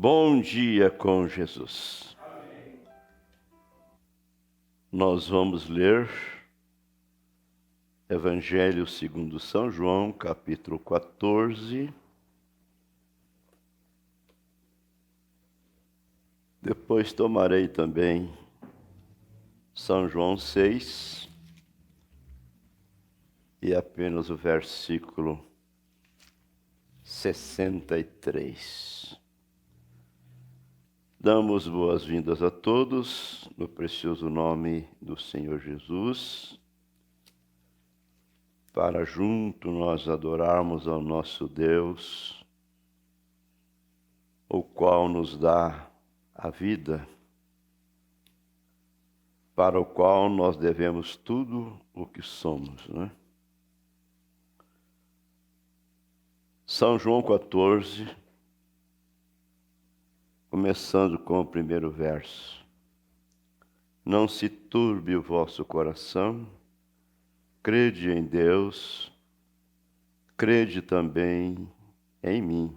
Bom dia com Jesus. Amém. Nós vamos ler Evangelho segundo São João, capítulo 14. Depois tomarei também São João 6 e apenas o versículo 63. Damos boas-vindas a todos, no precioso nome do Senhor Jesus, para junto nós adorarmos ao nosso Deus, o qual nos dá a vida, para o qual nós devemos tudo o que somos, né? São João 14, começando com o primeiro verso. Não se turbe o vosso coração, crede em Deus, crede também em mim.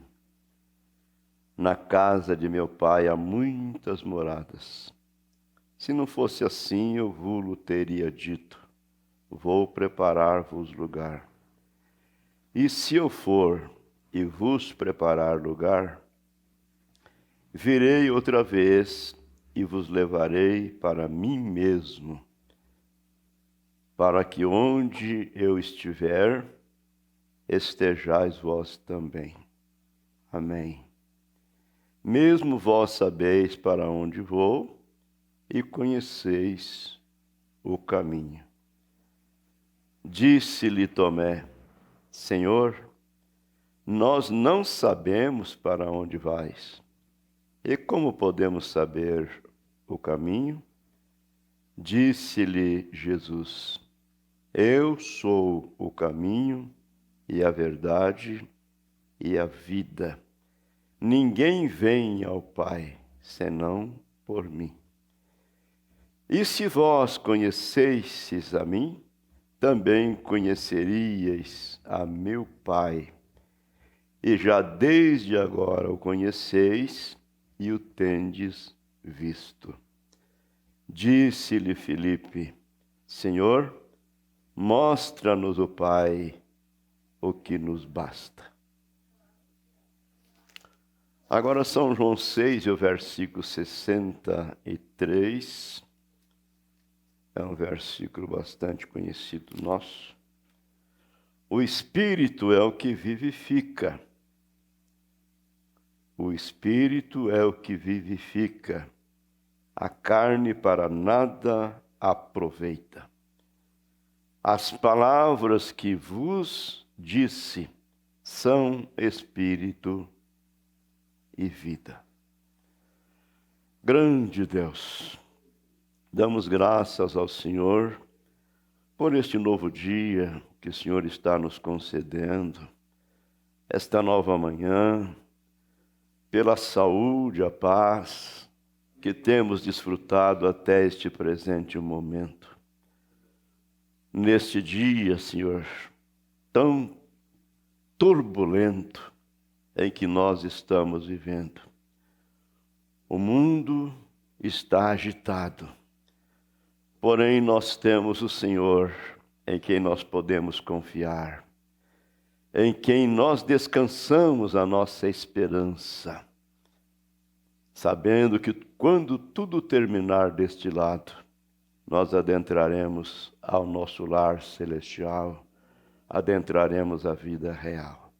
Na casa de meu Pai há muitas moradas. Se não fosse assim, eu vos teria dito, vou preparar-vos lugar. E se eu for e vos preparar lugar, virei outra vez e vos levarei para mim mesmo, para que onde eu estiver, estejais vós também. Amém. Mesmo vós sabeis para onde vou e conheceis o caminho. Disse-lhe Tomé, Senhor, nós não sabemos para onde vais. E como podemos saber o caminho? Disse-lhe Jesus, eu sou o caminho e a verdade e a vida. Ninguém vem ao Pai, senão por mim. E se vós conhecesseis a mim, também conheceríeis a meu Pai. E já desde agora o conheceis e o tendes visto. Disse-lhe Filipe, Senhor, mostra-nos o Pai, o que nos basta. Agora São João 6 e o versículo 63, é um versículo bastante conhecido nosso. O Espírito é o que vivifica. O Espírito é o que vivifica, a carne para nada aproveita. As palavras que vos disse são Espírito e vida. Grande Deus, damos graças ao Senhor por este novo dia que o Senhor está nos concedendo, esta nova manhã, pela saúde, a paz que temos desfrutado até este presente momento. Neste dia, Senhor, tão turbulento em que nós estamos vivendo. O mundo está agitado, porém nós temos o Senhor em quem nós podemos confiar, em quem nós descansamos a nossa esperança, sabendo que quando tudo terminar deste lado, nós adentraremos ao nosso lar celestial, adentraremos a vida real.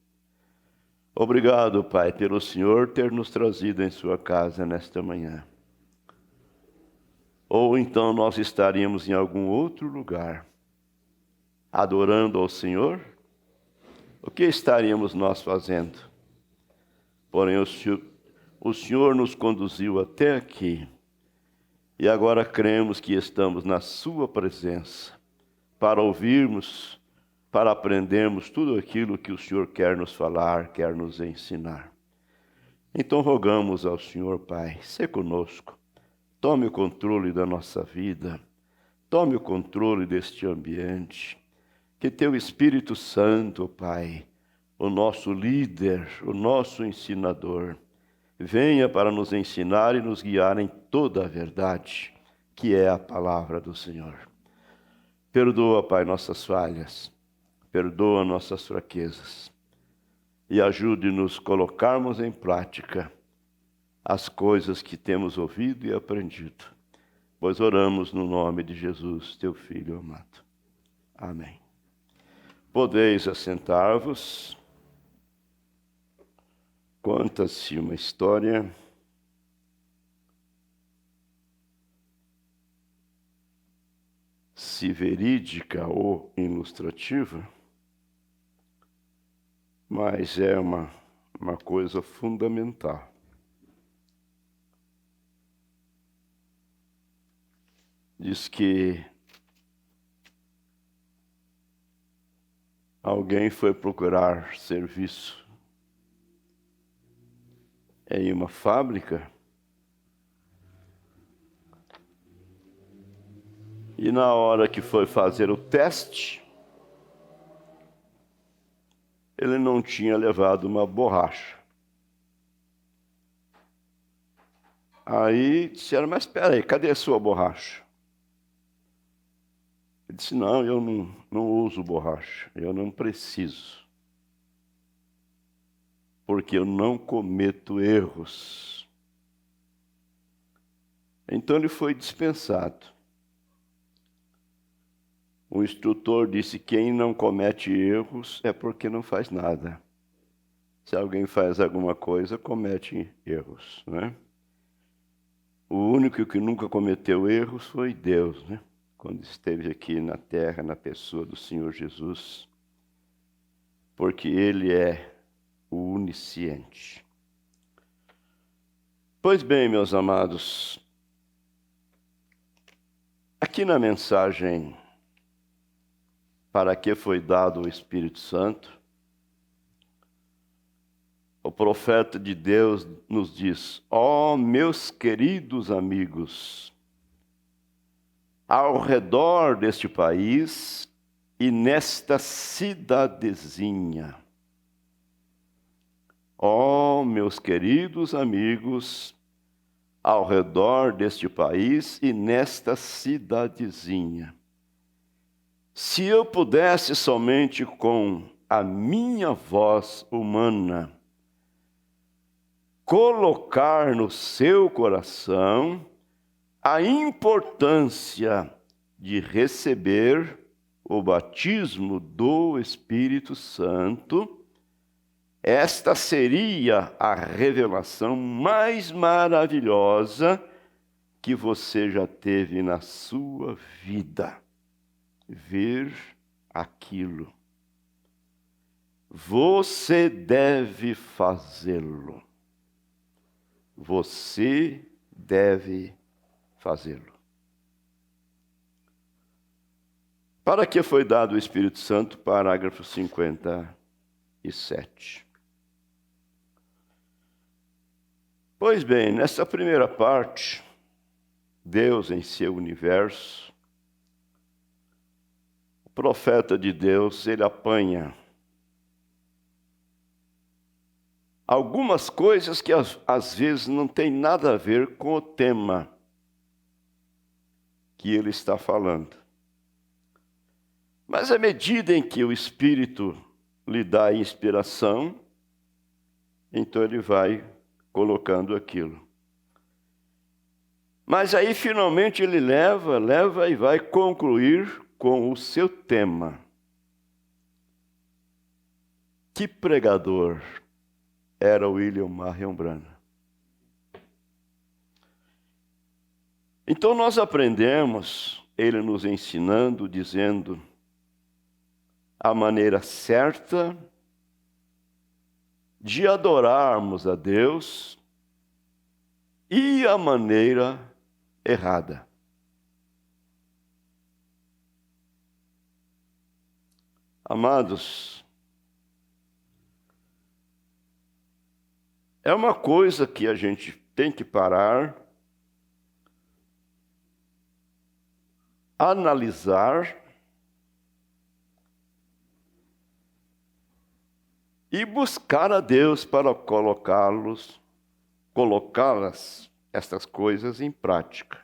Obrigado, Pai, pelo Senhor ter nos trazido em sua casa nesta manhã. Ou então nós estaríamos em algum outro lugar, adorando ao Senhor. O que estaríamos nós fazendo? Porém, o Senhor nos conduziu até aqui e agora cremos que estamos na sua presença para ouvirmos, para aprendermos tudo aquilo que o Senhor quer nos falar, quer nos ensinar. Então rogamos ao Senhor, Pai, se conosco, tome o controle da nossa vida, tome o controle deste ambiente, que teu Espírito Santo, Pai, o nosso líder, o nosso ensinador, venha para nos ensinar e nos guiar em toda a verdade, que é a palavra do Senhor. Perdoa, Pai, nossas falhas, perdoa nossas fraquezas e ajude-nos a colocarmos em prática as coisas que temos ouvido e aprendido, pois oramos no nome de Jesus, teu Filho amado. Amém. Podeis assentar-vos. Conta-se uma história se verídica ou ilustrativa, mas é uma coisa fundamental. Diz que alguém foi procurar serviço em uma fábrica e na hora que foi fazer o teste, ele não tinha levado uma borracha. Aí disseram, mas espera aí, cadê a sua borracha? Ele disse, não, eu não uso borracha, eu não preciso. Porque eu não cometo erros. Então ele foi dispensado. O instrutor disse, quem não comete erros é porque não faz nada. Se alguém faz alguma coisa, comete erros, né? O único que nunca cometeu erros foi Deus, né? Quando esteve aqui na terra, na pessoa do Senhor Jesus, porque Ele é o onisciente. Pois bem, meus amados, aqui na mensagem para que foi dado o Espírito Santo, o profeta de Deus nos diz, ó meus queridos amigos, ao redor deste país e nesta cidadezinha. Ó, meus queridos amigos, ao redor deste país e nesta cidadezinha. Se eu pudesse somente com a minha voz humana colocar no seu coração a importância de receber o batismo do Espírito Santo, esta seria a revelação mais maravilhosa que você já teve na sua vida. Ver aquilo. Você deve fazê-lo. Você deve fazê-lo. Para que foi dado o Espírito Santo? Parágrafo 57. Pois bem, nessa primeira parte, Deus em seu universo, o profeta de Deus, ele apanha algumas coisas que às vezes não tem nada a ver com o tema que ele está falando. Mas à medida em que o Espírito lhe dá a inspiração, então ele vai colocando aquilo. Mas aí finalmente ele leva e vai concluir com o seu tema. Que pregador era William Marion Branham? Então nós aprendemos, ele nos ensinando, dizendo a maneira certa de adorarmos a Deus e a maneira errada. Amados, é uma coisa que a gente tem que parar, analisar e buscar a Deus para colocá-los colocá-las, estas coisas, em prática.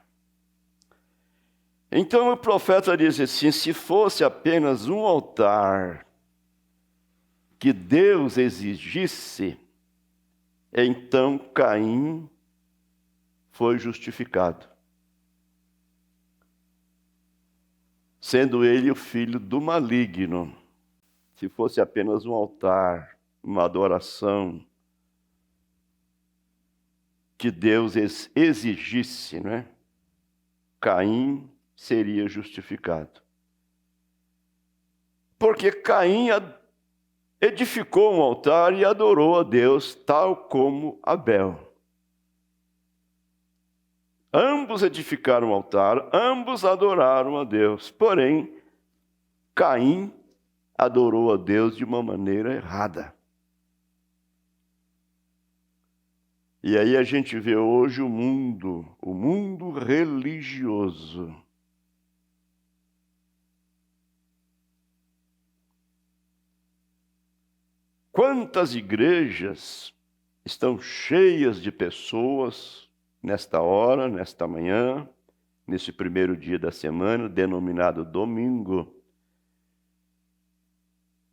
Então o profeta diz assim: se fosse apenas um altar que Deus exigisse, então Caim foi justificado, sendo ele o filho do maligno. Se fosse apenas um altar, uma adoração que Deus exigisse, né? Caim seria justificado. Porque Caim edificou um altar e adorou a Deus, tal como Abel. Ambos edificaram um altar, ambos adoraram a Deus. Porém, Caim adorou a Deus de uma maneira errada. E aí a gente vê hoje o mundo religioso. Quantas igrejas estão cheias de pessoas nesta hora, nesta manhã, nesse primeiro dia da semana, denominado domingo.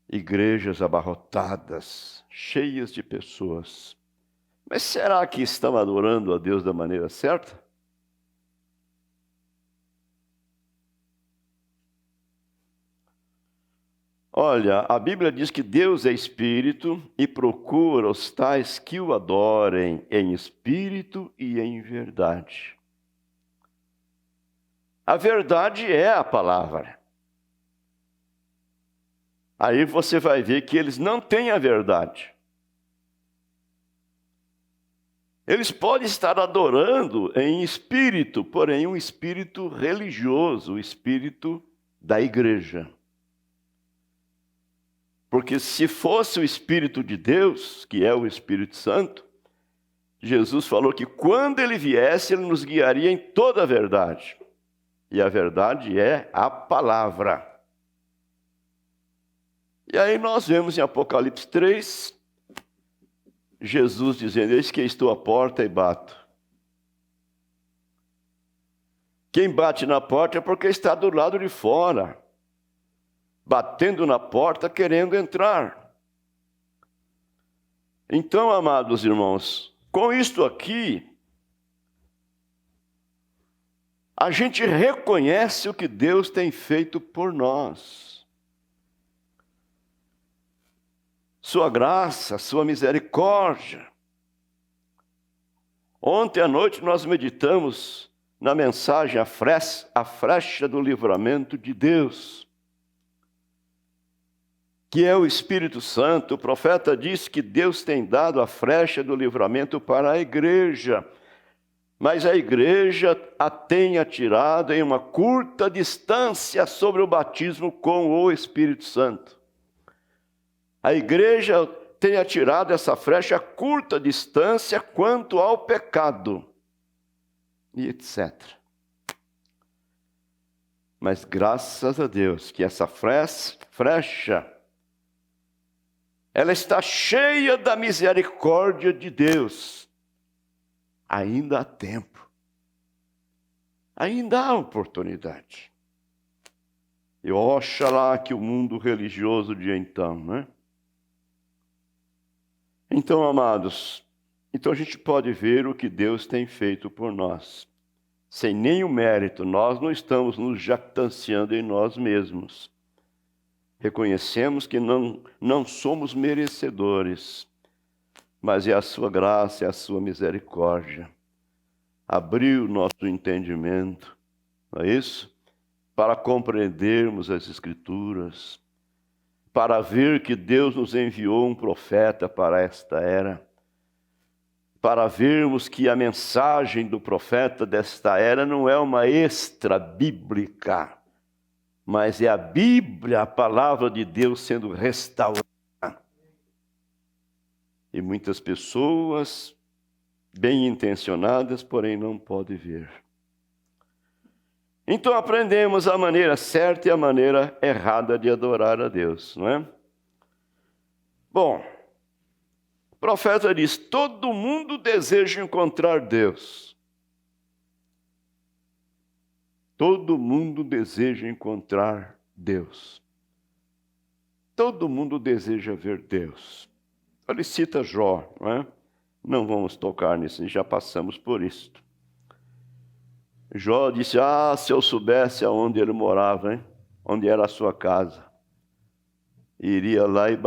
Igrejas abarrotadas, cheias de pessoas. Mas será que estão adorando a Deus da maneira certa? Olha, a Bíblia diz que Deus é espírito e procura os tais que o adorem em espírito e em verdade. A verdade é a palavra. Aí você vai ver que eles não têm a verdade. Eles podem estar adorando em espírito, porém um espírito religioso, o espírito da igreja. Porque se fosse o Espírito de Deus, que é o Espírito Santo, Jesus falou que quando ele viesse, ele nos guiaria em toda a verdade. E a verdade é a palavra. E aí nós vemos em Apocalipse 3, Jesus dizendo: eis que estou à porta e bato. Quem bate na porta é porque está do lado de fora, batendo na porta, querendo entrar. Então, amados irmãos, com isto aqui, a gente reconhece o que Deus tem feito por nós. Sua graça, sua misericórdia. Ontem à noite nós meditamos na mensagem A Frecha do Livramento de Deus, que é o Espírito Santo. O profeta diz que Deus tem dado a frecha do livramento para a igreja, mas a igreja a tem atirado em uma curta distância sobre o batismo com o Espírito Santo. A igreja tem atirado essa frecha a curta distância quanto ao pecado, e etc. Mas graças a Deus que essa frecha, ela está cheia da misericórdia de Deus. Ainda há tempo. Ainda há oportunidade. E oxalá que o mundo religioso de então, né? Então, amados, então a gente pode ver o que Deus tem feito por nós. Sem nenhum mérito, nós não estamos nos jactanciando em nós mesmos. Reconhecemos que não somos merecedores, mas é a sua graça, é a sua misericórdia. Abriu o nosso entendimento, não é isso? Para compreendermos as Escrituras, para ver que Deus nos enviou um profeta para esta era, para vermos que a mensagem do profeta desta era não é uma extra bíblica, mas é a Bíblia, a palavra de Deus sendo restaurada. E muitas pessoas bem intencionadas, porém não podem ver. Então aprendemos a maneira certa e a maneira errada de adorar a Deus, não é? Bom, o profeta diz: todo mundo deseja encontrar Deus. Todo mundo deseja encontrar Deus. Todo mundo deseja ver Deus. Ele cita Jó, não é? Não vamos tocar nisso, já passamos por isso. Jó disse: se eu soubesse aonde ele morava, hein? Onde era a sua casa, iria lá e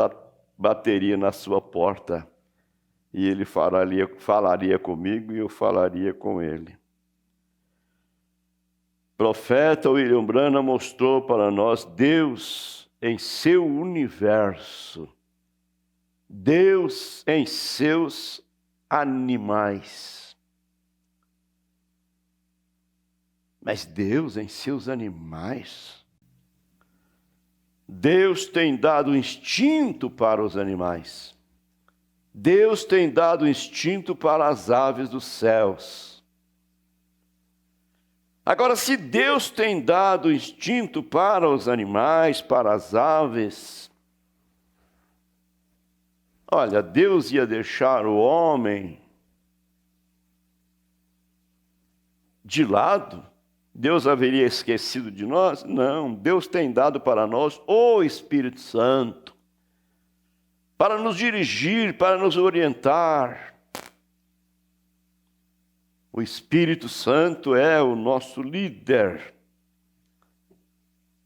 bateria na sua porta, e ele falaria comigo e eu falaria com ele. O profeta William Branham mostrou para nós Deus em seu universo, Deus em seus animais. Mas Deus em seus animais? Deus tem dado instinto para os animais. Deus tem dado instinto para as aves dos céus. Agora, se Deus tem dado instinto para os animais, para as aves, olha, Deus ia deixar o homem de lado? Deus haveria esquecido de nós? Não, Deus tem dado para nós o Espírito Santo, para nos dirigir, para nos orientar. O Espírito Santo é o nosso líder.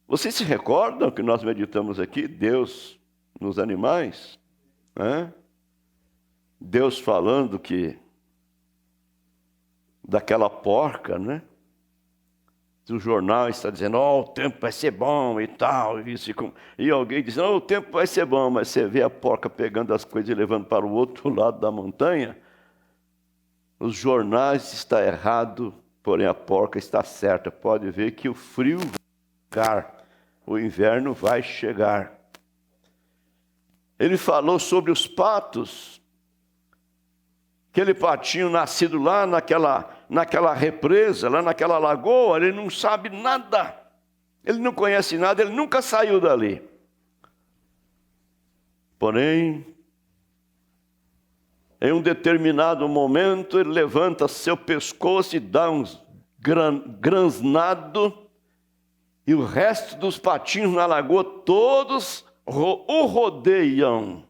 Vocês se recordam que nós meditamos aqui, Deus nos animais? Deus falando daquela porca, né? O jornal está dizendo: o tempo vai ser bom e tal. E alguém diz: o tempo vai ser bom, mas você vê a porca pegando as coisas e levando para o outro lado da montanha. Os jornais estão errados, porém a porca está certa. Pode ver que o frio vai chegar, o inverno vai chegar. Ele falou sobre os patos, aquele patinho nascido lá naquela represa, lá naquela lagoa, ele não sabe nada, ele não conhece nada, ele nunca saiu dali. Porém, em um determinado momento, ele levanta seu pescoço e dá uns granznado, e o resto dos patinhos na lagoa, todos o rodeiam.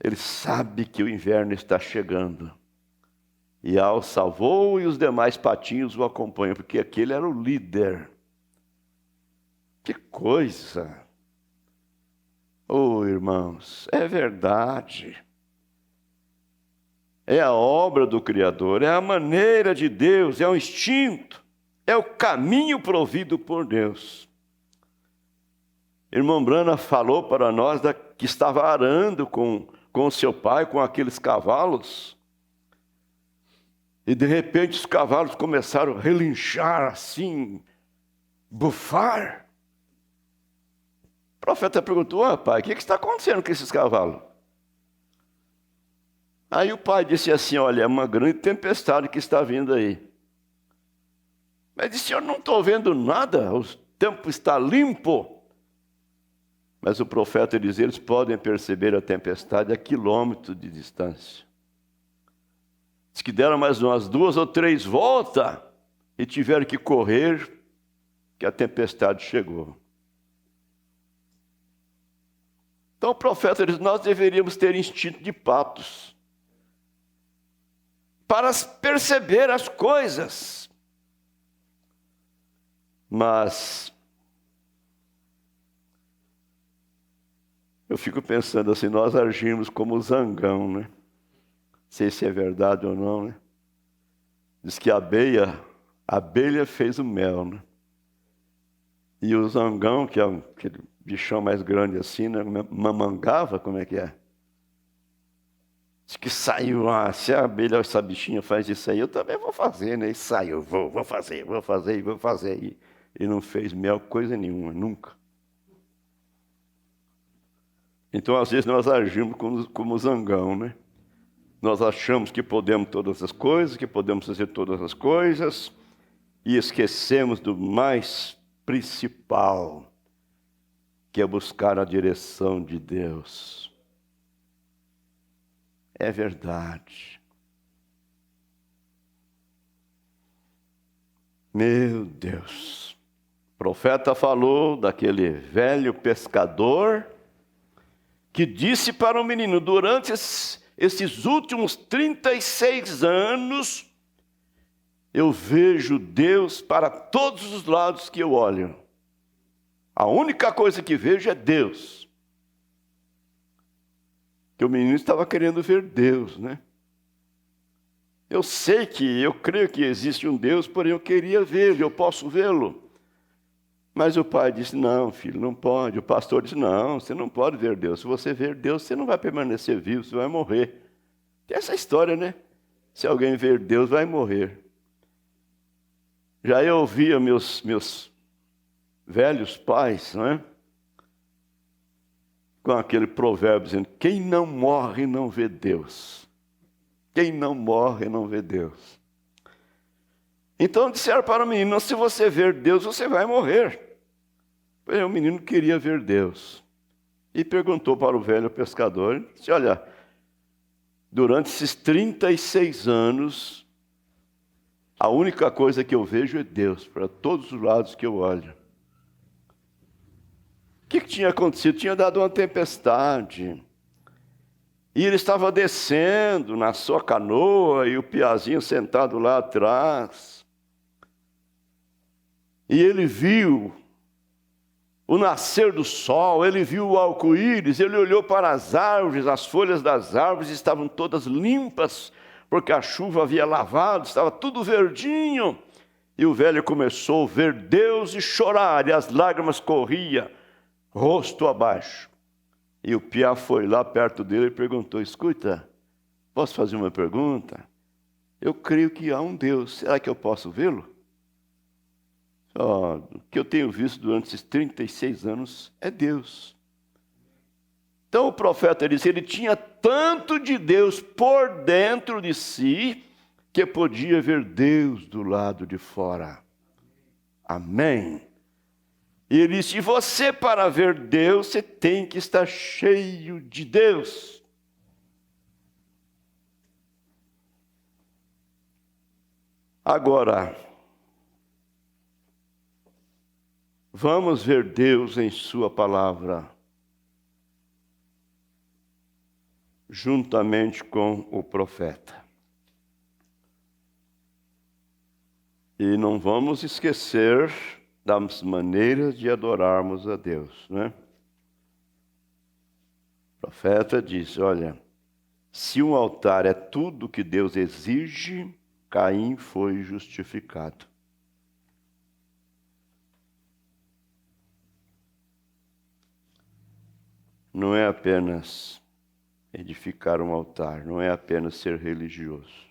Ele sabe que o inverno está chegando. E alça voo e os demais patinhos o acompanham, porque aquele era o líder. Que coisa! Irmãos, é verdade. É a obra do Criador, é a maneira de Deus, é o instinto, é o caminho provido por Deus. Irmão Branham falou para nós que estava arando com seu pai, com aqueles cavalos, e de repente os cavalos começaram a relinchar assim, bufar. O profeta perguntou: pai, o que está acontecendo com esses cavalos? Aí o pai disse assim: olha, é uma grande tempestade que está vindo aí. Mas disse: eu não estou vendo nada, o tempo está limpo. Mas o profeta diz: eles podem perceber a tempestade a quilômetros de distância. Diz que deram mais umas 2 ou 3 voltas e tiveram que correr, que a tempestade chegou. Então o profeta diz: nós deveríamos ter instinto de patos para perceber as coisas. Mas eu fico pensando assim, nós agimos como zangão, né? Não sei se é verdade ou não, né? Diz que a abelha fez o mel, né? E o zangão, que é aquele bichão mais grande assim, né? Mamangava, como é que é? Diz que saiu, se a abelha, essa bichinha faz isso aí, eu também vou fazer, né? E saiu, vou fazer. E não fez mel coisa nenhuma, nunca. Então, às vezes, nós agimos como zangão, né? Nós achamos que podemos todas as coisas, que podemos fazer todas as coisas, e esquecemos do mais principal, que é buscar a direção de Deus. É verdade. Meu Deus. O profeta falou daquele velho pescador que disse para o menino: durante esses últimos 36 anos, eu vejo Deus para todos os lados que eu olho. A única coisa que vejo é Deus. Que o menino estava querendo ver Deus, né? Eu creio que existe um Deus, porém eu queria vê-lo, eu posso vê-lo. Mas o pai disse: não, filho, não pode. O pastor disse: não, você não pode ver Deus. Se você ver Deus, você não vai permanecer vivo, você vai morrer. Tem essa história, né? Se alguém ver Deus, vai morrer. Já eu ouvia meus velhos pais, não é? Com aquele provérbio dizendo: quem não morre não vê Deus. Quem não morre não vê Deus. Então disseram para o menino: se você ver Deus, você vai morrer. O menino queria ver Deus. E perguntou para o velho pescador, disse: olha, durante esses 36 anos, a única coisa que eu vejo é Deus, para todos os lados que eu olho. O que tinha acontecido? Tinha dado uma tempestade. E ele estava descendo na sua canoa, e o piazinho sentado lá atrás. E ele viu o nascer do sol, ele viu o arco-íris, ele olhou para as árvores, as folhas das árvores estavam todas limpas, porque a chuva havia lavado, estava tudo verdinho. E o velho começou a ver Deus e chorar, e as lágrimas corriam, rosto abaixo. E o piá foi lá perto dele e perguntou: escuta, posso fazer uma pergunta? Eu creio que há um Deus, será que eu posso vê-lo? O que eu tenho visto durante esses 36 anos é Deus. Então o profeta disse: ele tinha tanto de Deus por dentro de si, que podia ver Deus do lado de fora. Amém. E ele disse: você, para ver Deus, você tem que estar cheio de Deus. Agora, vamos ver Deus em sua palavra, juntamente com o profeta. E não vamos esquecer das maneiras de adorarmos a Deus, né? O profeta diz: olha, se um altar é tudo que Deus exige, Caim foi justificado. Não é apenas edificar um altar, não é apenas ser religioso.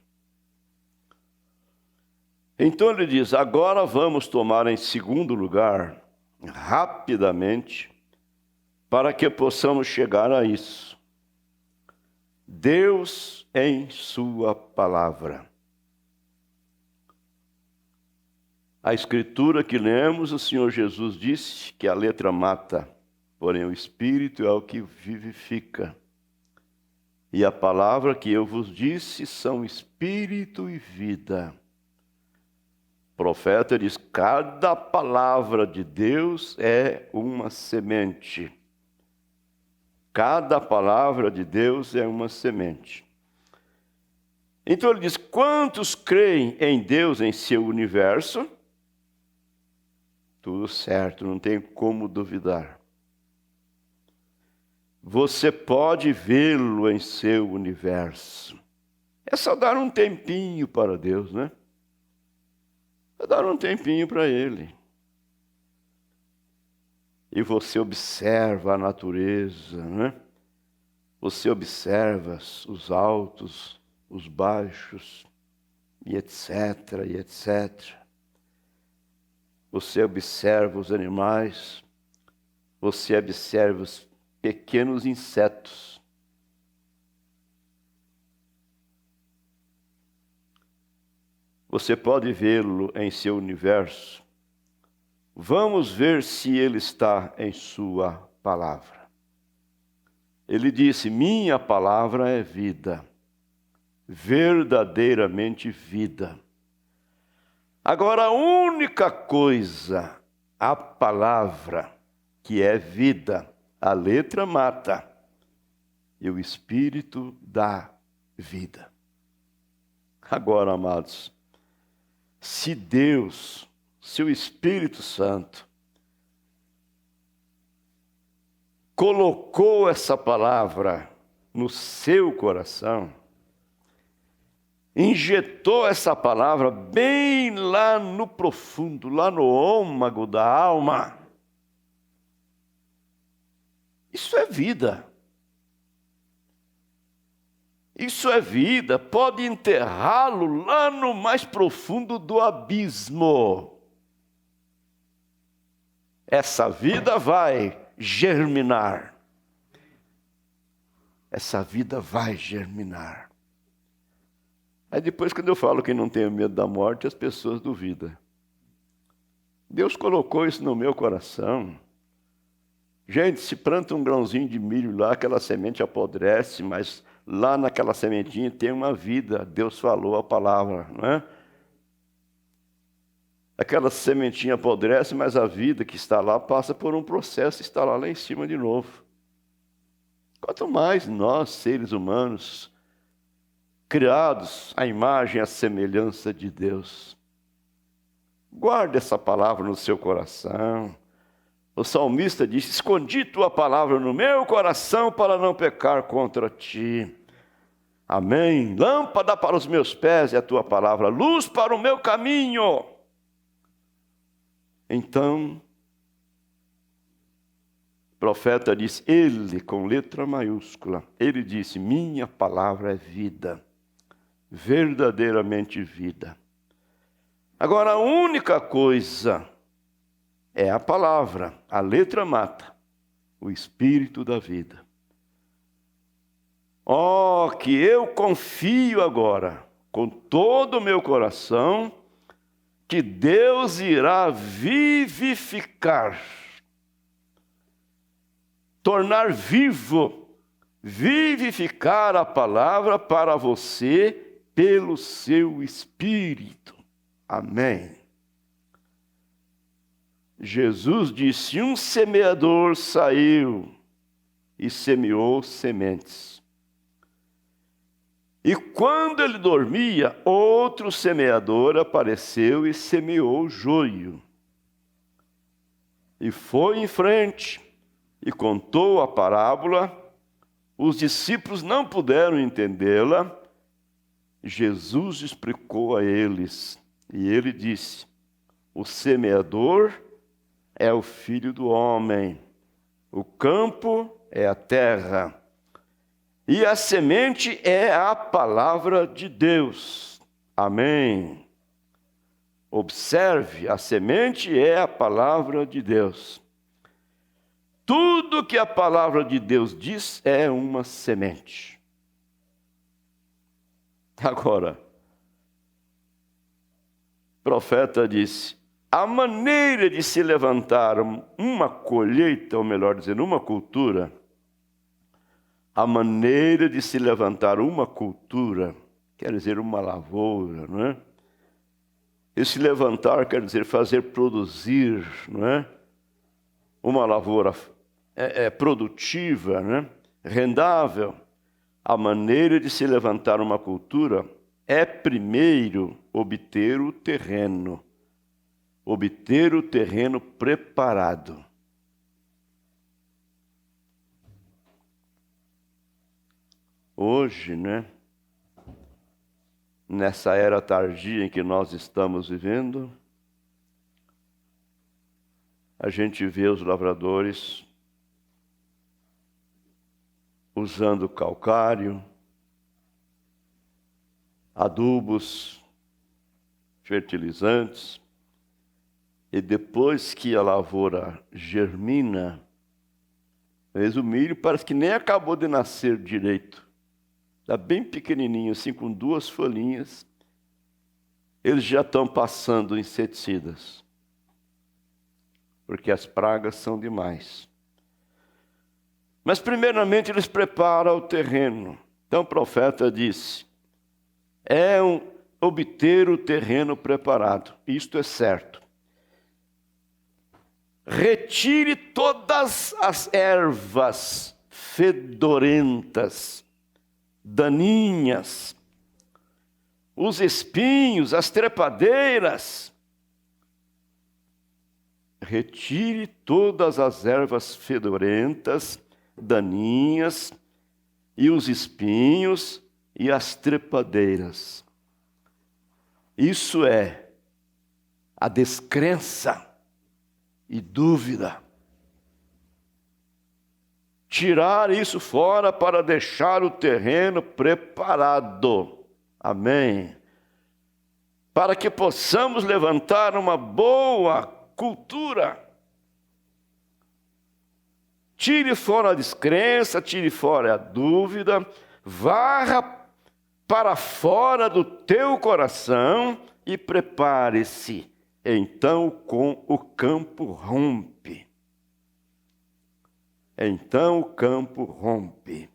Então ele diz: agora vamos tomar em segundo lugar, rapidamente, para que possamos chegar a isso. Deus em sua palavra. A escritura que lemos, o Senhor Jesus disse que a letra mata, porém o Espírito é o que vivifica. E a palavra que eu vos disse são Espírito e vida. O profeta diz: cada palavra de Deus é uma semente. Cada palavra de Deus é uma semente. Então ele diz: quantos creem em Deus, em seu universo? Tudo certo, não tem como duvidar. Você pode vê-lo em seu universo. É só dar um tempinho para Deus, né? É dar um tempinho para Ele. E você observa a natureza, né? Você observa os altos, os baixos, e etc, e etc. Você observa os animais, você observa os pequenos insetos. Você pode vê-lo em seu universo. Vamos ver se ele está em sua palavra. Ele disse: minha palavra é vida, verdadeiramente vida. Agora, a única coisa, a palavra, que é vida, a letra mata, e o Espírito dá vida. Agora, amados, se Deus, seu Espírito Santo, colocou essa palavra no seu coração, injetou essa palavra bem lá no profundo, lá no âmago da alma, isso é vida. Isso é vida, pode enterrá-lo lá no mais profundo do abismo. Essa vida vai germinar. Essa vida vai germinar. Aí depois, quando eu falo que não tenho medo da morte, as pessoas duvidam. Deus colocou isso no meu coração. Gente, se planta um grãozinho de milho lá, aquela semente apodrece, mas lá naquela sementinha tem uma vida. Deus falou a palavra, não é? Aquela sementinha apodrece, mas a vida que está lá passa por um processo e está lá em cima de novo. Quanto mais nós, seres humanos, criados à imagem e à semelhança de Deus. Guarde essa palavra no seu coração. O salmista disse: escondi tua palavra no meu coração para não pecar contra ti. Amém. Lâmpada para os meus pés é a tua palavra, luz para o meu caminho. Então, o profeta diz, ele, com letra maiúscula, ele disse: minha palavra é vida, verdadeiramente vida. Agora, a única coisa é a palavra, a letra mata, o Espírito da vida. Oh, que eu confio agora, com todo o meu coração, que Deus irá vivificar, tornar vivo, vivificar a palavra para você pelo seu Espírito. Amém. Jesus disse: um semeador saiu e semeou sementes. E quando ele dormia, outro semeador apareceu e semeou joio. E foi em frente e contou a parábola. Os discípulos não puderam entendê-la. Jesus explicou a eles. E ele disse: o semeador é o Filho do homem. O campo é a terra. E a semente é a palavra de Deus. Amém. Observe, a semente é a palavra de Deus. Tudo que a palavra de Deus diz é uma semente. Agora, o profeta disse: a maneira de se levantar uma colheita, ou melhor dizendo, uma cultura, a maneira de se levantar uma cultura, quer dizer, uma lavoura, não é? Esse levantar quer dizer fazer produzir, não é? Uma lavoura produtiva, né? Rendável. A maneira de se levantar uma cultura é primeiro obter o terreno preparado. Hoje, né? Nessa era tardia em que nós estamos vivendo, a gente vê os lavradores usando calcário, adubos, fertilizantes, e depois que a lavoura germina, às vezes o milho parece que nem acabou de nascer direito. Está bem pequenininho, assim, com 2 folhinhas. Eles já estão passando inseticidas, porque as pragas são demais. Mas primeiramente eles preparam o terreno. Então o profeta disse, obter o terreno preparado. Isto é certo. Retire todas as ervas fedorentas, daninhas, os espinhos, as trepadeiras. Retire todas as ervas fedorentas, daninhas, e os espinhos e as trepadeiras. Isso é a descrença e dúvida. Tirar isso fora para deixar o terreno preparado. Amém. Para que possamos levantar uma boa cultura. Tire fora a descrença, tire fora a dúvida, varra para fora do teu coração e prepare-se. Então com o campo rompe. Então o campo rompe.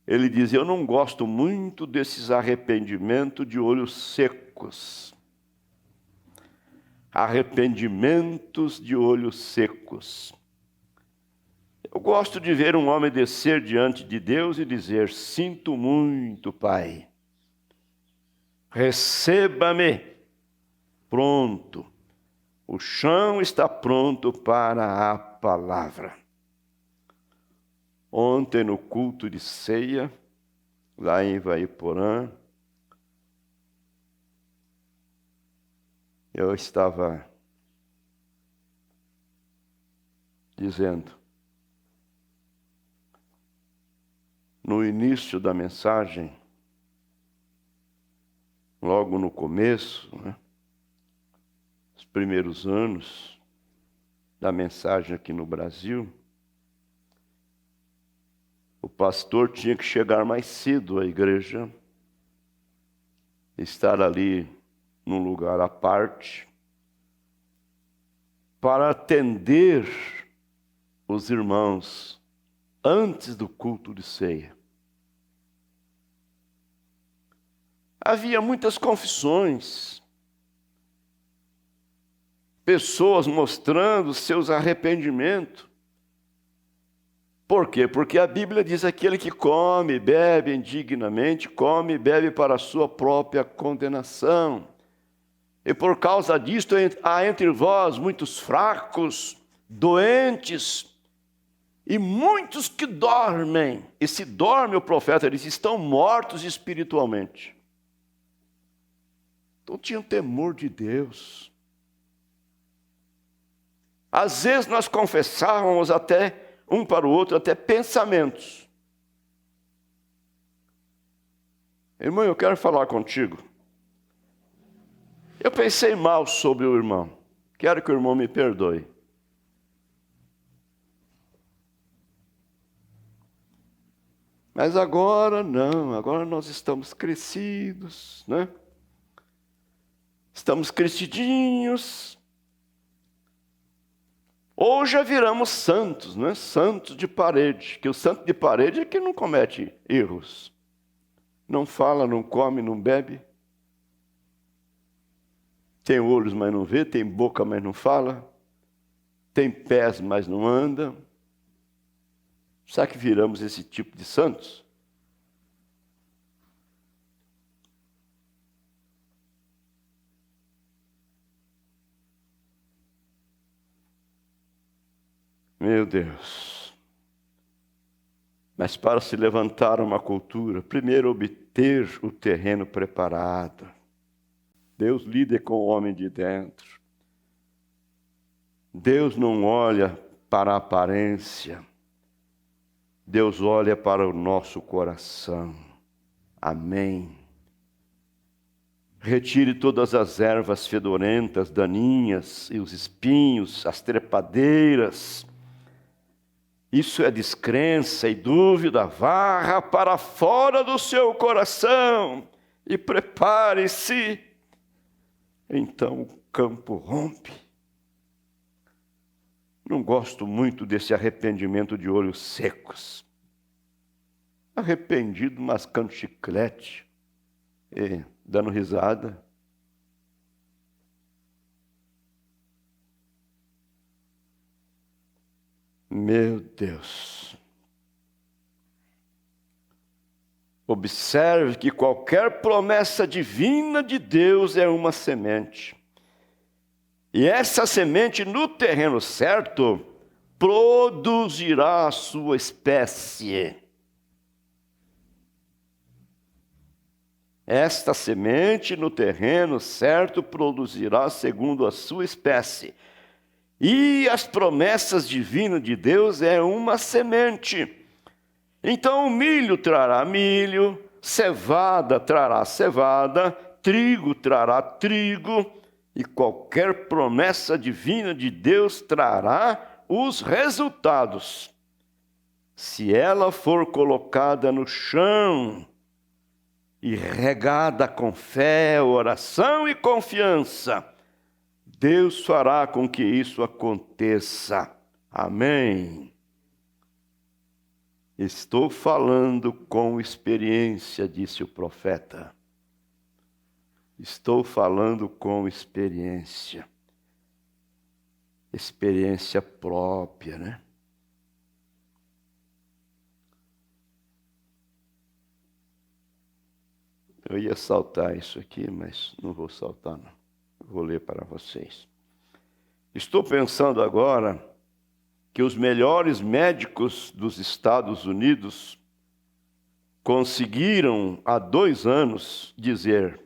Ele diz, eu não gosto muito desses arrependimentos de olhos secos. Arrependimentos de olhos secos. Eu gosto de ver um homem descer diante de Deus e dizer, sinto muito, Pai. Receba-me. Pronto. O chão está pronto para a palavra. Ontem no culto de ceia, lá em Ivaiporã, eu estava dizendo, no início da mensagem, logo no começo, os primeiros anos da mensagem aqui no Brasil, o pastor tinha que chegar mais cedo à igreja, estar ali num lugar à parte, para atender os irmãos antes do culto de ceia. Havia muitas confissões, pessoas mostrando seus arrependimentos. Por quê? Porque a Bíblia diz aquele que come, bebe indignamente, come e bebe para a sua própria condenação. E por causa disto há entre vós muitos fracos, doentes e muitos que dormem. E se dorme, o profeta diz, estão mortos espiritualmente. Então tinham temor de Deus. Às vezes nós confessávamos até um para o outro, até pensamentos. Irmão, eu quero falar contigo. Eu pensei mal sobre o irmão. Quero que o irmão me perdoe. Mas agora não, agora nós estamos crescidos, né? Estamos crescidinhos. Ou já viramos santos, né? Santos de parede. Que o santo de parede é que não comete erros. Não fala, não come, não bebe. Tem olhos, mas não vê. Tem boca, mas não fala. Tem pés, mas não anda. Será que viramos esse tipo de santos? Meu Deus. Mas para se levantar uma cultura, primeiro obter o terreno preparado. Deus lida com o homem de dentro. Deus não olha para a aparência. Deus olha para o nosso coração. Amém. Retire todas as ervas fedorentas, daninhas, e os espinhos, as trepadeiras. Isso é descrença e dúvida. Varra para fora do seu coração e prepare-se. Então o campo rompe. Não gosto muito desse arrependimento de olhos secos. Arrependido, mascando chiclete e dando risada. Meu Deus. Observe que qualquer promessa divina de Deus é uma semente. E essa semente, no terreno certo, produzirá a sua espécie. Esta semente, no terreno certo, produzirá segundo a sua espécie. E as promessas divinas de Deus é uma semente. Então o milho trará milho, cevada trará cevada, trigo trará trigo, e qualquer promessa divina de Deus trará os resultados. Se ela for colocada no chão e regada com fé, oração e confiança, Deus fará com que isso aconteça. Amém. Estou falando com experiência, disse o profeta. Estou falando com experiência. Experiência própria, né? Eu ia saltar isso aqui, mas não vou saltar, não. Vou ler para vocês. Estou pensando agora que os melhores médicos dos Estados Unidos conseguiram há 2 anos dizer,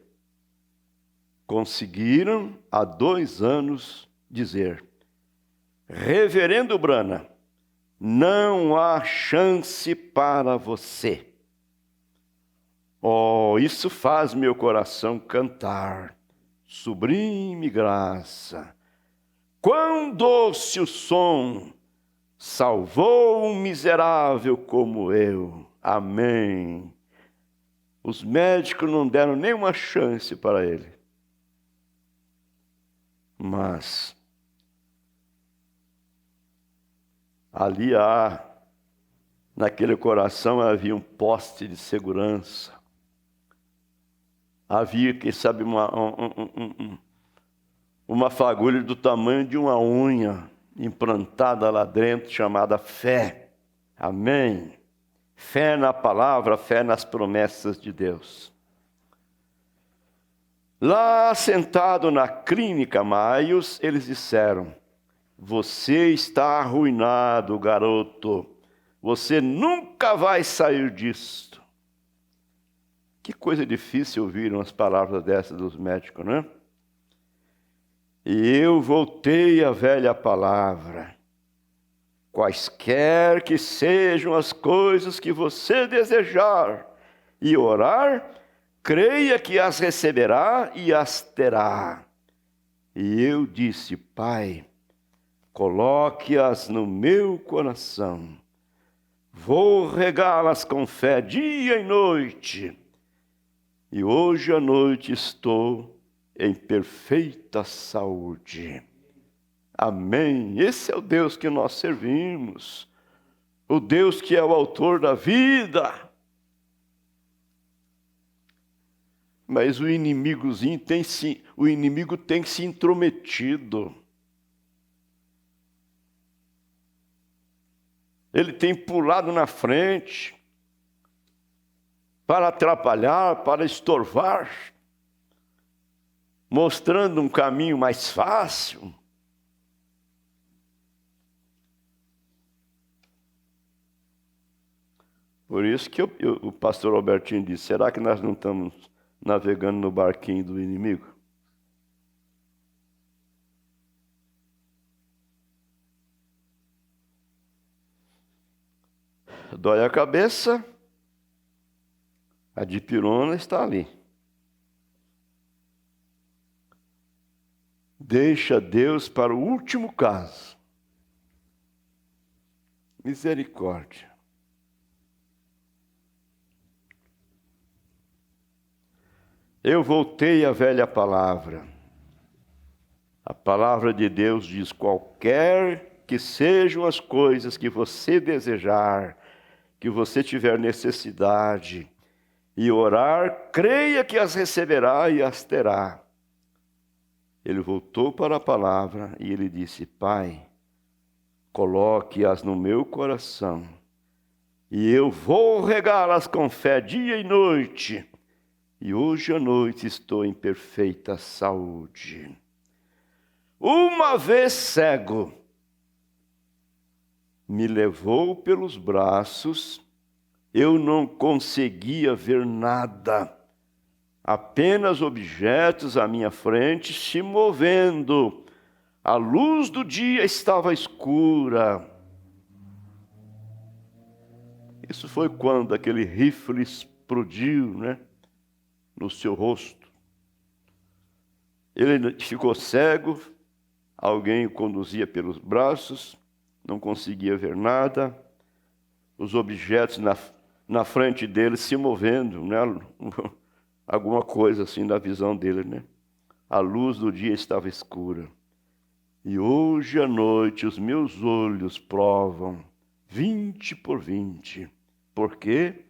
Reverendo Brana, não há chance para você. Oh, isso faz meu coração cantar. Sublime graça. Quão doce o som, salvou um miserável como eu. Amém. Os médicos não deram nenhuma chance para ele. Mas ali naquele coração havia um poste de segurança. Havia, quem sabe, uma fagulha do tamanho de uma unha implantada lá dentro, chamada fé. Amém? Fé na palavra, fé nas promessas de Deus. Lá sentado na clínica Maios, eles disseram, você está arruinado, garoto. Você nunca vai sair disto. Que coisa difícil ouvir umas palavras dessas dos médicos, não é? E eu voltei à velha palavra. Quaisquer que sejam as coisas que você desejar e orar, creia que as receberá e as terá. E eu disse, Pai, coloque-as no meu coração. Vou regá-las com fé dia e noite. E hoje à noite estou em perfeita saúde. Amém. Esse é o Deus que nós servimos. O Deus que é o autor da vida. Mas o inimigo tem se intrometido. Ele tem pulado na frente para atrapalhar, para estorvar, mostrando um caminho mais fácil. Por isso que o pastor Albertinho disse, será que nós não estamos navegando no barquinho do inimigo? Dói a cabeça, a dipirona está ali. Deixa Deus para o último caso. Misericórdia. Eu voltei à velha palavra. A palavra de Deus diz, qualquer que sejam as coisas que você desejar, que você tiver necessidade, e orar, creia que as receberá e as terá. Ele voltou para a palavra e ele disse: Pai, coloque-as no meu coração, e eu vou regá-las com fé dia e noite. E hoje à noite estou em perfeita saúde. Uma vez cego, me levou pelos braços, eu não conseguia ver nada, apenas objetos à minha frente se movendo. A luz do dia estava escura. Isso foi quando aquele rifle explodiu, no seu rosto. Ele ficou cego, alguém o conduzia pelos braços, não conseguia ver nada, os objetos na frente dele se movendo, alguma coisa assim na visão dele, A luz do dia estava escura. E hoje à noite os meus olhos provam 20 por 20, porque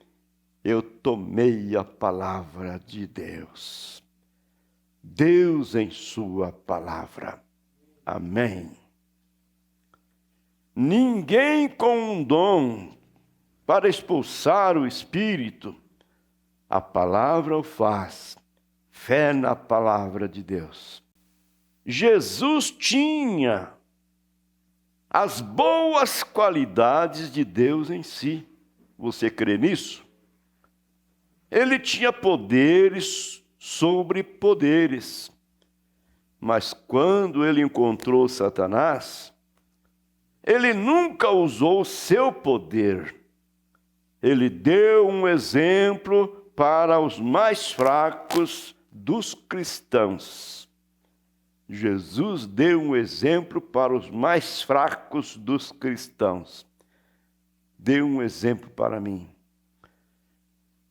eu tomei a palavra de Deus. Deus em sua palavra. Amém. Ninguém com um dom para expulsar o espírito, a palavra o faz. Fé na palavra de Deus. Jesus tinha as boas qualidades de Deus em si. Você crê nisso? Ele tinha poderes sobre poderes. Mas quando ele encontrou Satanás, ele nunca usou o seu poder. Ele deu um exemplo para os mais fracos dos cristãos. Jesus deu um exemplo para os mais fracos dos cristãos. Deu um exemplo para mim.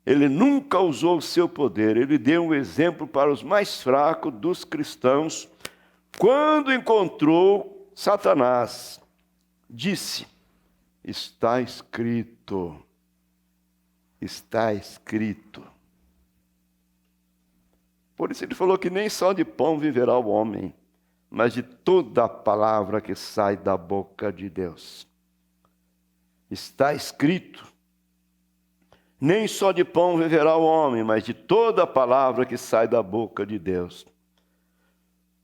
Ele nunca usou o seu poder. Ele deu um exemplo para os mais fracos dos cristãos. Quando encontrou Satanás, disse: está escrito. Está escrito. Por isso ele falou que nem só de pão viverá o homem, mas de toda a palavra que sai da boca de Deus. Está escrito. Nem só de pão viverá o homem, mas de toda a palavra que sai da boca de Deus.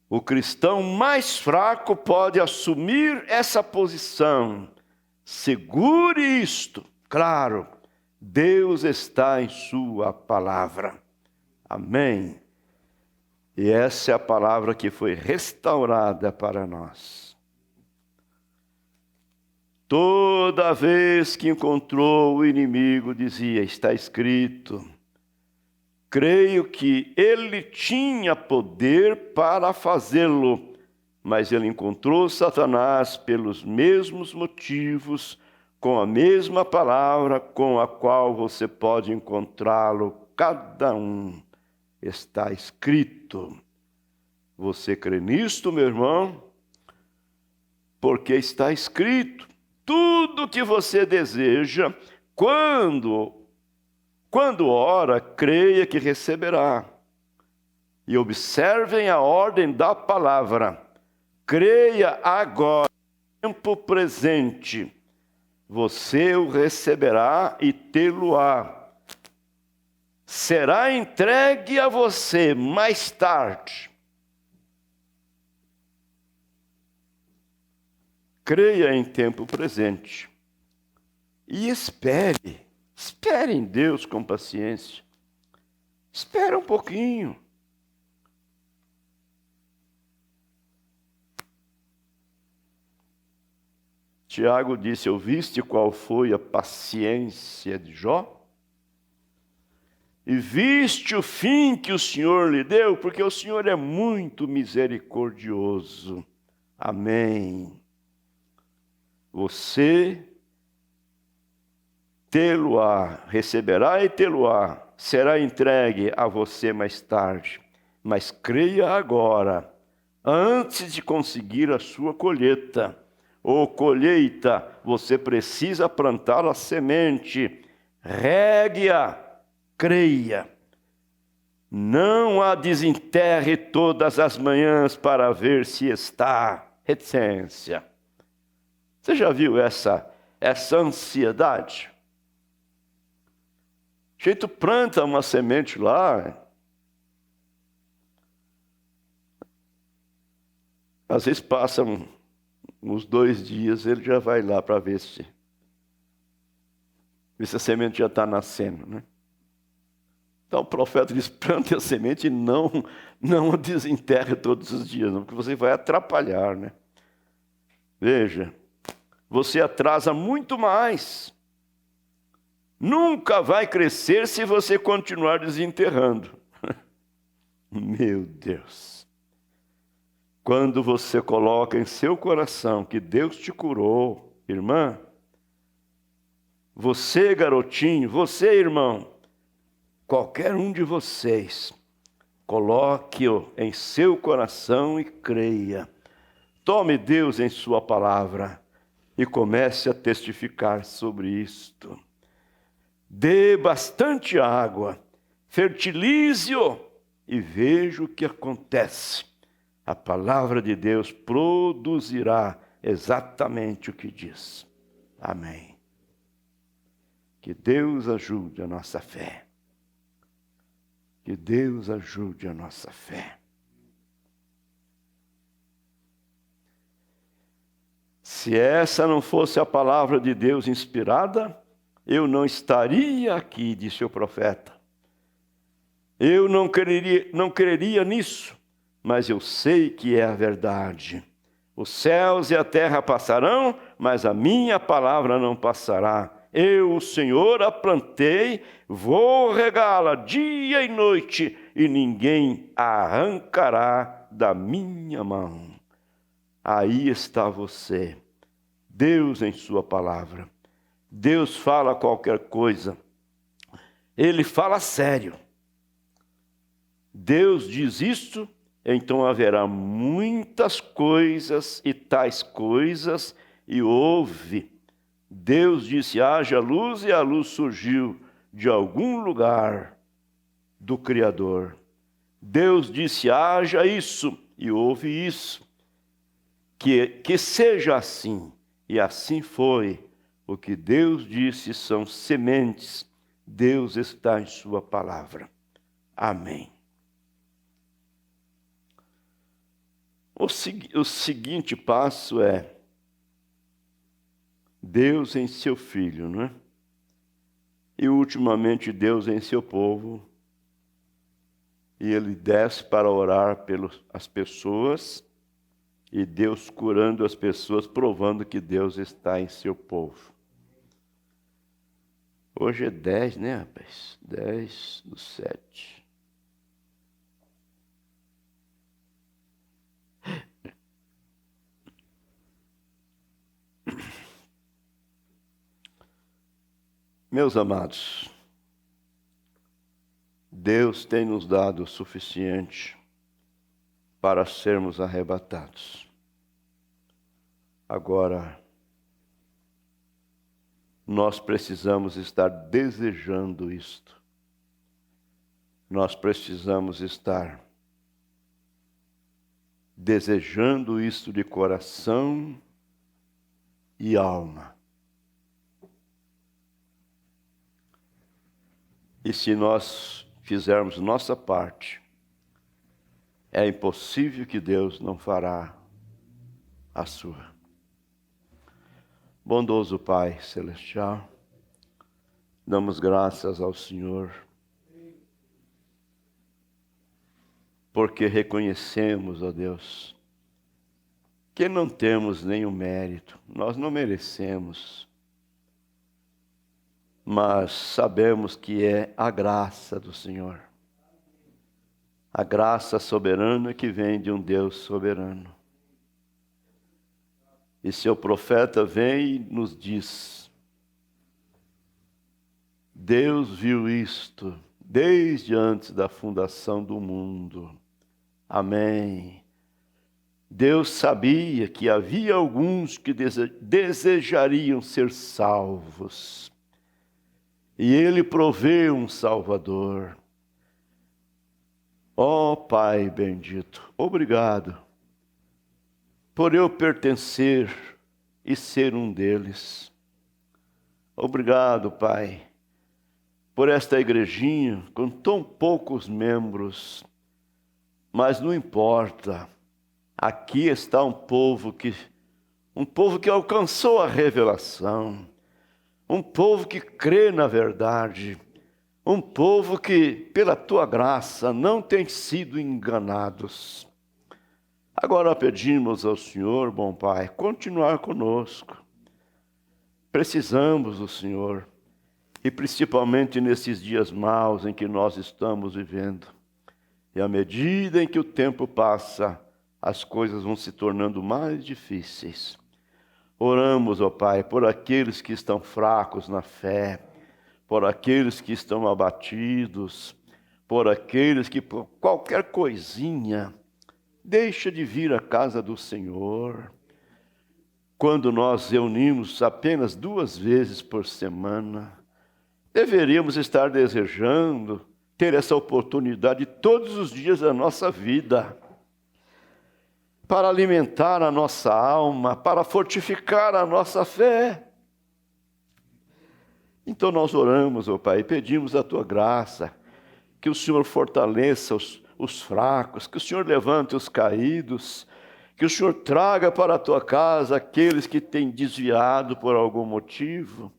O cristão mais fraco pode assumir essa posição. Segure isto. Claro, Deus está em sua palavra. Amém. E essa é a palavra que foi restaurada para nós. Toda vez que encontrou o inimigo, dizia: está escrito. Creio que ele tinha poder para fazê-lo, mas ele encontrou Satanás pelos mesmos motivos, com a mesma palavra com a qual você pode encontrá-lo, cada um. Está escrito. Você crê nisto, meu irmão? Porque está escrito. Tudo que você deseja, quando ora, creia que receberá. E observem a ordem da palavra. Creia agora, tempo presente. Você o receberá e tê-lo-á. Será entregue a você mais tarde. Creia em tempo presente. E espere em Deus com paciência. Espera um pouquinho. Tiago disse: ouviste qual foi a paciência de Jó? E viste o fim que o Senhor lhe deu? Porque o Senhor é muito misericordioso. Amém. Você tê-lo-á, receberá e tê-lo-á, será entregue a você mais tarde. Mas creia agora, antes de conseguir a sua colheita, ou colheita, você precisa plantar a semente. Regue-a, creia. Não a desenterre todas as manhãs para ver se está. Reticência. Você já viu essa ansiedade? O jeito planta uma semente lá. Às vezes passam uns 2 dias, ele já vai lá para ver se a semente já está nascendo, né? Então o profeta diz, plante a semente e não a desenterre todos os dias, não, porque você vai atrapalhar, né? Veja, você atrasa muito mais. Nunca vai crescer se você continuar desenterrando. Meu Deus. Quando você coloca em seu coração que Deus te curou, irmã, você, garotinho, você, irmão, qualquer um de vocês, coloque-o em seu coração e creia. Tome Deus em sua palavra e comece a testificar sobre isto. Dê bastante água, fertilize-o e veja o que acontece. A palavra de Deus produzirá exatamente o que diz. Amém. Que Deus ajude a nossa fé. Que Deus ajude a nossa fé. Se essa não fosse a palavra de Deus inspirada, eu não estaria aqui, disse o profeta. Eu não creria nisso, mas eu sei que é a verdade. Os céus e a terra passarão, mas a minha palavra não passará. Eu, o Senhor, a plantei, vou regá-la dia e noite, e ninguém a arrancará da minha mão. Aí está você, Deus em sua palavra. Deus fala qualquer coisa, Ele fala sério. Deus diz isto, então haverá muitas coisas e tais coisas, e houve. Deus disse, haja luz, e a luz surgiu de algum lugar do Criador. Deus disse, haja isso, e houve isso. Que seja assim, e assim foi. O que Deus disse são sementes. Deus está em sua palavra. Amém. O seguinte passo é Deus em seu Filho, não é? E ultimamente Deus em seu povo. E ele desce para orar pelas pessoas. E Deus curando as pessoas, provando que Deus está em seu povo. Hoje é 10, né, rapaz? 10/7. Meus amados, Deus tem nos dado o suficiente para sermos arrebatados. Agora, nós precisamos estar desejando isto. Nós precisamos estar desejando isto de coração e alma. E se nós fizermos nossa parte, é impossível que Deus não fará a sua. Bondoso Pai Celestial, damos graças ao Senhor, porque reconhecemos, ó Deus, que não temos nenhum mérito, nós não merecemos, mas sabemos que é a graça do Senhor, a graça soberana que vem de um Deus soberano. E seu profeta vem e nos diz, Deus viu isto desde antes da fundação do mundo. Amém. Deus sabia que havia alguns que desejariam ser salvos. E Ele provê um Salvador. Ó Pai bendito, obrigado por eu pertencer e ser um deles. Obrigado, Pai, por esta igrejinha com tão poucos membros, mas não importa. Aqui está um povo que alcançou a revelação, um povo que crê na verdade, um povo que, pela tua graça, não tem sido enganados. Agora pedimos ao Senhor, bom Pai, continuar conosco. Precisamos do Senhor, e principalmente nesses dias maus em que nós estamos vivendo. E à medida em que o tempo passa, as coisas vão se tornando mais difíceis. Oramos, ó Pai, por aqueles que estão fracos na fé, por aqueles que estão abatidos, por aqueles que por qualquer coisinha deixa de vir à casa do Senhor. Quando nós reunimos apenas 2 vezes por semana, deveríamos estar desejando ter essa oportunidade todos os dias da nossa vida, para alimentar a nossa alma, para fortificar a nossa fé. Então nós oramos, ó Pai, e pedimos a Tua graça, que o Senhor fortaleça os fracos, que o Senhor levante os caídos, que o Senhor traga para a Tua casa aqueles que têm desviado por algum motivo.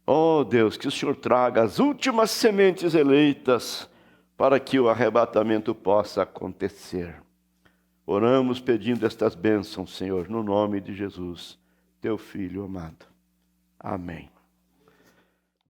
Oh Deus, que o Senhor traga as últimas sementes eleitas para que o arrebatamento possa acontecer. Oramos pedindo estas bênçãos, Senhor, no nome de Jesus, Teu Filho amado. Amém.